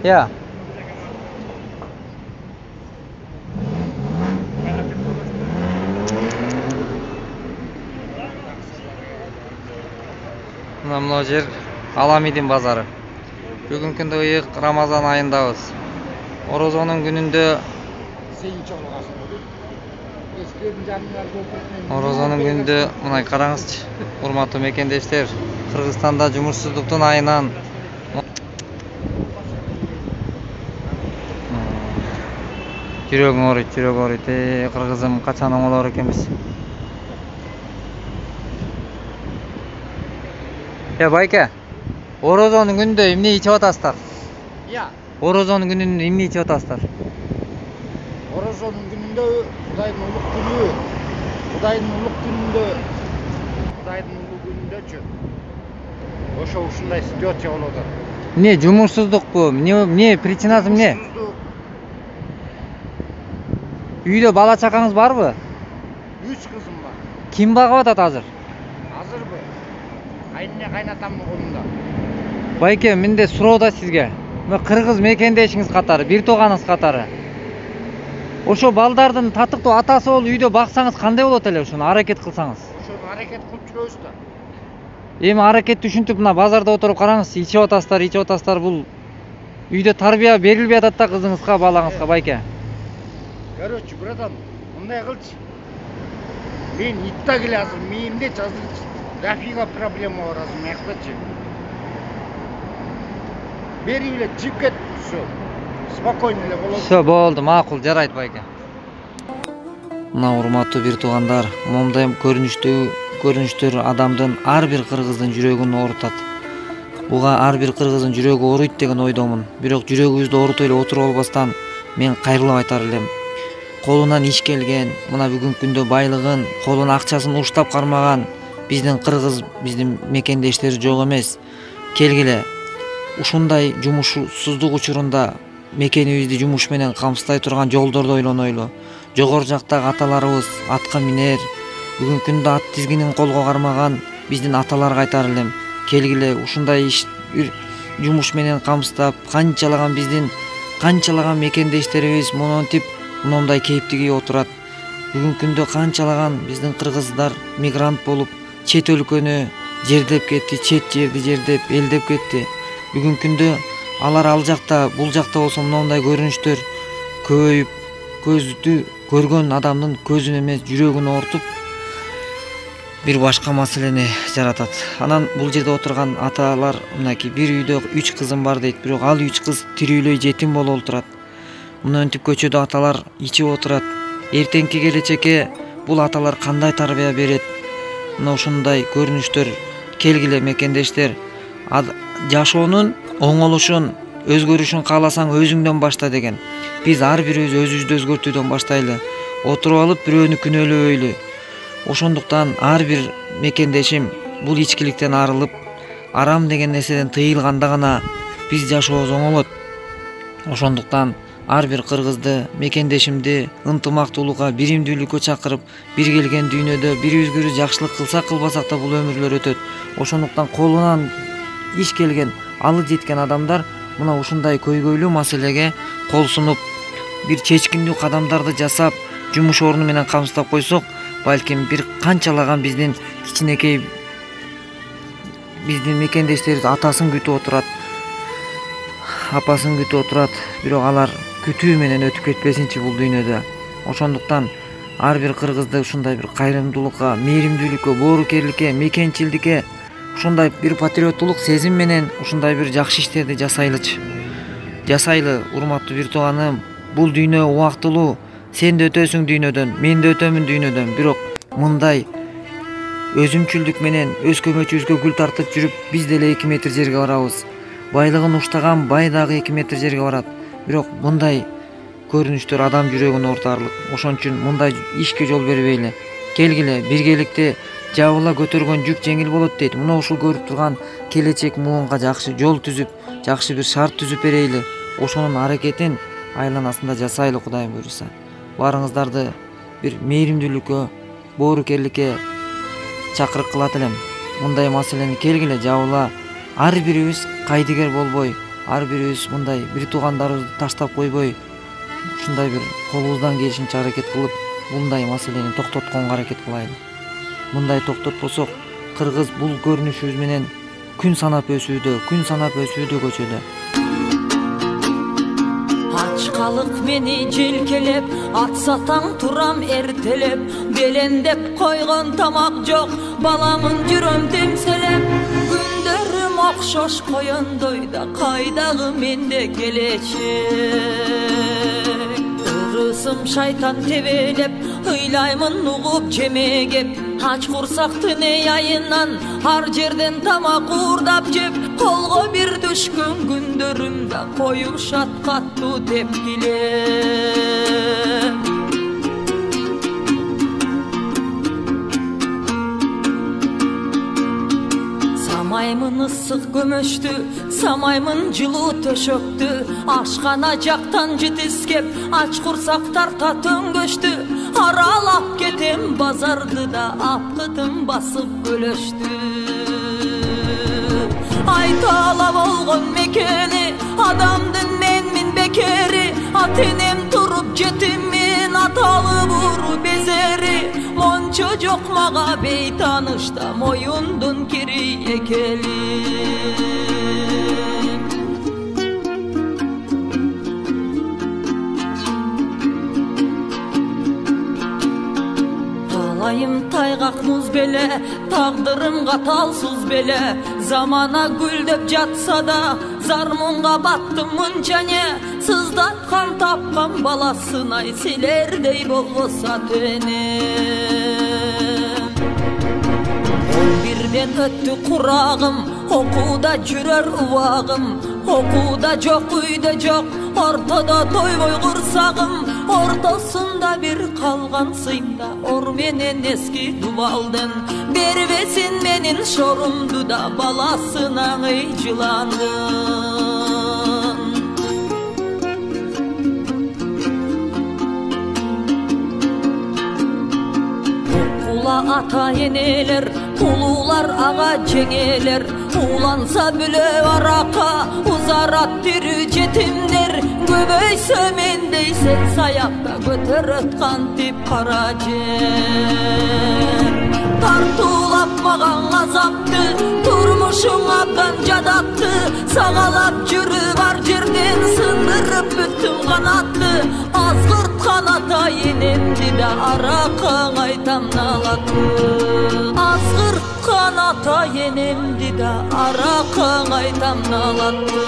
Ya. Mына жер Аламидин базары. Бүгүнкү күндө ыйык Рамазан айындабыз. Орозонун күнүндө мынай караңызчы, урматтуу мекендештер, Кыргызстанда жумушсуздуктун айынан жүрөгүң ооруйт. Кыргызым качан оңолор экенбиз? Байке, Орозонун күнүндө эмне ичип атасыздар? Орозонун күнүндө эмне ичип атасыздар? Орозонун күнүндө Кудайдын улук күнү. Кудайдын улук күнүндөчү. Ошо ушундай ситуация болот. Эмне жумушсуздукпу? Эмне причинасы эмне? Үйдө бала чакаңыз барбы? 3 кызым бар. Ким багып атат азыр? Азырбы? Кайнына кайнатамдын колунда. Байке, менде суроо да сизге. Кыргыз мекендешиңиз катары, бир тууганыңыз катары. Ошо балдардын татыктуу атасы болуп үйдө баксаңыз кандай болот эле ошону аракет кылсаңыз? Ошону аракет кылып жүрөбүз да. Эми аракетти ушинтип мына базарда отуруп караңыз, ичип атасыздар, бул үйдө тарбия берилбей атат да кызыңызга, балаңызга, байке. Короче, братан, мындай кылчы. Мен итта келе азыр мээмде жаздырчы. Дофига проблема бар азыр мыяктачы. Бери эле чыгып кет, всё. Спокойно эле болот. Всё, болду, макул, жарайт, байке. Мына урматтуу бир туугандар, момундай көрүнүштөр адамдын ар бир кыргыздын жүрөгүн оорутат. Буга ар бир кыргыздын жүрөгү ооруйт деген ойдомун. Бирок жүрөгүбүздү оорутуп эле отуруп албастан мен кайрылып айтар элем. Колунан иш келген, мына бүгүнкү күндө байлыгын, колун акчасын уштап кармаган биздин кыргыз, биздин мекендештер жок эмес. Келгиле, ушундай жумушсуздук учурунда мекенибизди жумуш менен камсыздай турган жолдорду ойлонойлу. Жогору жактагы аталарыбыз атка минер, бүгүнкү күндө ат тизгинин колго кармаган биздин аталарга айтар элем. Келгиле, ушундай иш жумуш менен камсыздап, канчалаган мекендештерибиз монтип мындай кейипти кийип отурат. Бүгүнкү күндө канчалаган биздин кыргыздар мигрант болуп чет өлкөнү жердеп кетти, чет жерди жердеп, элдеп кетти. Бүгүнкү күндө алар ал жакта, бул жакта болсо мындай көрүнүштөр көбөйүп, көздү көргөн адамдын көзүн эмес, жүрөгүн оорутуп бир башка маселени жаратат. Анан бул жерде отурган аталар мынакей бир үйдө 3 кызым бар дейт, бирок ал 3 кыз тирүүлөй жетим болуп отурат. Мынтип көчөдө аталар ичип отурат. Эртеңки келечекке бул аталар кандай тарбия берет? Мына ушундай көрүнүштөр. Келгиле мекендештер, жашоонун оңолушун, өзгөрүшүн кааласаң өзүңдөн башта деген. Биз ар бирибиз өзүбүздү өзгөртүүдөн баштайлы. Отуруп алып бирөөнү күнөөлөбөйлү. Ошондуктан ар бир мекендешим бул ичкиликтен арылып, арам деген нерседен тыйылганда гана биз жашообуз оңолот. Ошондуктан ар бир кыргызды, мекендешимди ынтымактуулукка, биримдүүлүккө чакырып, бир келген дүйнөдө бирибизге бири жакшылык кылсак кылбасак да бул өмүрлөр өтөт. Ошондуктан колунан иш келген, алы жеткен адамдар мына ушундай көйгөйлүү маселеге кол сунуп, бир чечкиндүү кадамдарды жасап, жумуш орну менен камсыздап койсок, балким бир канчалаган биздин кичинекей биздин мекендештерибиз атасын күтүп отурат, апасын күтүп отурат, бирок алар күтүү менен өтүп кетпесинчи бул дүйнөдө. Ошондуктан ар бир кыргызды ушундай бир кайрымдуулукка, мээримдүүлүккө, боорукерликке, мекенчилдикке, ушундай бир патриоттулук сезим менен ушундай бир жакшы иштерди жасайлы, урматтуу бир тууганым. Бул дүйнө убактылуу. Сен да өтөсүң дүйнөдөн, мен да өтөмүн дүйнөдөн. Бирок мындай өзүмчүлдүк менен өз көмөчүбүзгө гүл тартып жүрүп, биз деле 2 метр жерге барабыз. Байлыгын уштаган бай дагы 2 метр жерге барат. Бирок мындай көрүнүштөр адам жүрөгүн оорутарлык. Ошон үчүн мындай ишке жол бербейли. Келгиле, биргеликте жабыла көтөргөн жүк жеңил болот дейт. Мына ушул көрүп турган келечек муунга жакшы жол түзүп, жакшы бир шарт түзүп берейли. Ошонун аракетин айланасында жасайлы, Кудайым буйруса. Барыңыздарды бир мээримдүүлүккө, боорукерликке чакырык кылат элем. Мындай маселени келгиле жабыла, ар бирибиз кайдыгер болбой, ар бирибиз мындай бир туугандарыбызды таштап койбой ушундай бир колубуздан келишинче аракет кылып мындай маселени токтотконго аракет кылайлы. Мындай токтотпосок кыргыз бул көрүнүшүбүз менен күн санап өсүүдө көчөдө. Ачкалык мени желкелеп, атсатаң турам эртелеп, белендеп койгон тамак жок, баламын жүрөм темселеп. Күндөрүм окшош коёндой да, кайдагы менде келечек. Ырысым шайтан тебелеп, ыйлаймын угуп жемегеп. Ач курсактын айынан ар жерден тамак уурдап жеп, колго бир түшкөн күндөрүмдө коюшат каттуу тепкилеп. Самаймын ысык көмөштү, самаймын жылуу төшөктү, ашкана жактан жетискеп, ач курсактар төңгөштү. Аралап кетем базарды да, апкытым басып көлөштү. Айтала болгон мекени, адамдын менмин бекери, ата-энем туруп жетиммин, аталы буру безери. Мончо жок мага бейтанышта, моюндун кири экели. Талайым тайгак муз беле, тагдырым каталсыз беле. Замана гүлдөп жатса да, зар-мунга баттым мынчане. Сыздаткан тапкан баласынай, силердей болбосо тенем. 11ден өттү курагым, окууда жүрөр убагым. Окууда жок, үйдө жок, ортодо тойбой курсагым. Ортосунда бир калган сыймда, ор менен эски дубалдын. Бербесин менин шорумду да, баласына ый жыландын. Окула ата-энелер, улуулар ага жеңелер. Уланса бүлө арака, узарат тирүү жетимдер. Көбөйсө мендейсен саякта, көтөрөт кантип кара жер. Тартуулап маган азапты, турмушуң абдан жадатты. Сагалап жүрүп ар жерден, сындырып бүттүм канатты. Азгырткан ата-энемди да, аракаң айтам налатты. Азгырткан ата-энемди да, аракаң айтам налатты.